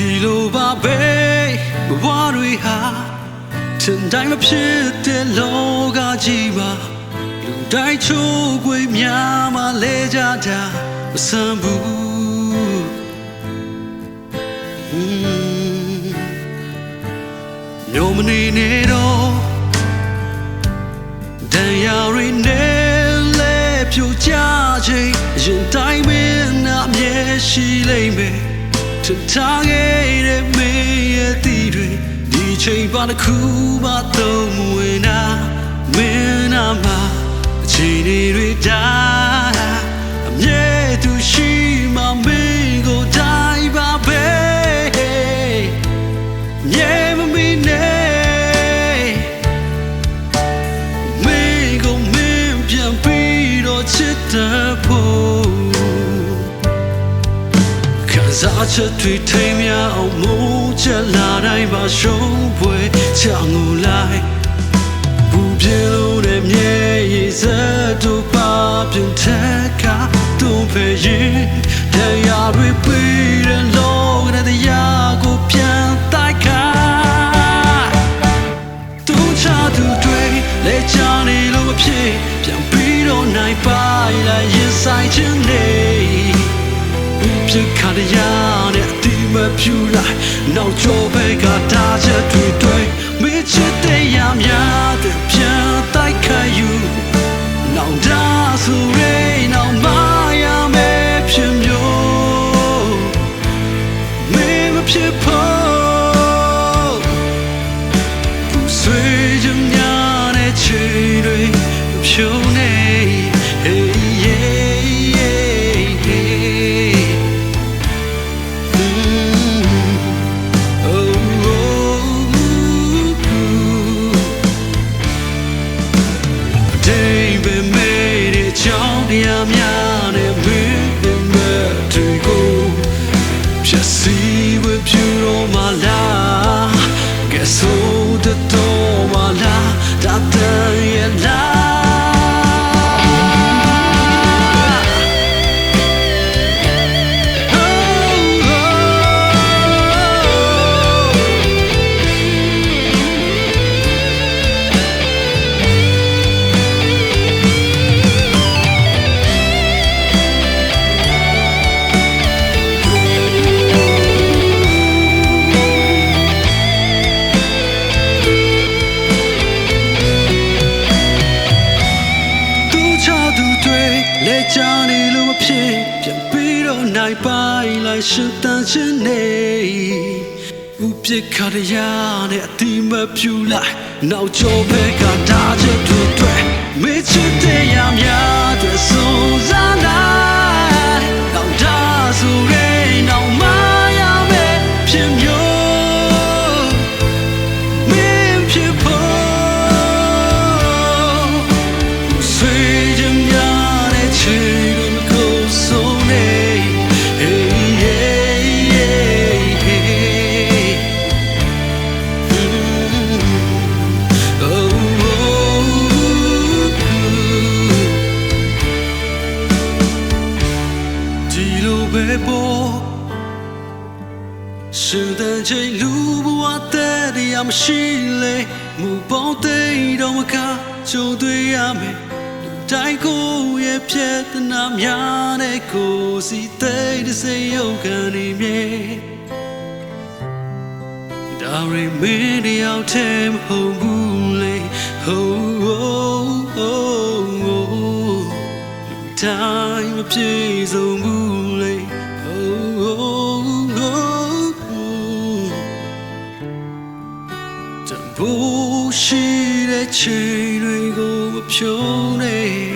ဒီလိုပါပဲဘဝတွေဟာထင်တိုင်းမဖြစ်တဲ့လောကကြီးမှာလူတိုင်းချိုးကွေးများမှလဲကြတာမဆန်ဘူးမျိုးမနေနဲ့တော့တရားရင်းနဲ့လဲပြိုကျခြင်းရင်တိုင်းမင်းနာမျက်ရှိလိမ့်မယ်ထင်ထားခဲ့တဲ့မင်းရဲ့တီတွေဒီချိန်ပါတစ်ခုမှသုံးဝင်တာမင်းနာမှာအချိန်တွေတိုင်းအမြဲတူရှိမှမင်းကိုတိုင်းပါပဲမြဲမမီနဲ့မင်းကိုမင်းပြန်ပြီးတော့ချစ်တဲ့ဖို့စားချက်တွေထိမ်းမြအောင်မိုးချက်လာတိုင်းမှာရှုံးပွဲချောင်းကိုလိုက်ဘူးပြေလို့တဲ့မြဲရည်စက်တို့ပါပြင်ထက်ကတွန်းဖယ်ရင်တရားတွေပြီးတဲ့လောကတဲ့တရားကိုပြန်တိုက်ခါသူချသူတွေလဲချနေလို့မဖြစ်ပြန်ပြီးတော့နိုင်ပါလိုက်ရင်ဆိုင်ခြင်းနေဖြစ်ခါရတဲ့အတီးမဖြူလိုက်နောက်ကျော်ဘက်ကတာချက်တွေမင်းချစ်တဲ့ရများတွေပြန်တိုက်ခိုက်ယူနောက်ဒါဆိုရင်နောက်မရမယ်ဖြစ်မျိုးမင်းမဖြစ်ဖို့ဘူးဆွေးကြများတဲ့ချီတွေဖြူနေ များနဲ့မင်းမဲ့တွေကိုဖြတ်စီဝပြူတော့မလားကဲဆိုတော့မလားတတ်ရဲ့လားလဲချနေလို့မဖြစ်ပြန်ပြီးတော့နိုင်ပါလိုက်ရှင်တန်ချင်းနေဥပက္ခရရနဲ့အတိမပြူလိုက်နောက်ကျော်ဘက်ကတာချက်တွေမေ့ချစ်တဲ့ရများတွေစိုးစားလိုက်နောက်ဒါဆိုရင်နောက်မရမယ်ဖြစ်မျိုးမင်းဖြစ်ဖို့ဆွေးကြများ是的，这路不完的的呀么系列，目标对到我看就对呀没，带过也撇的那样的故事对的谁有个里面，大人没的要听后不累，带我别走不累。不是的情侣，我飘累。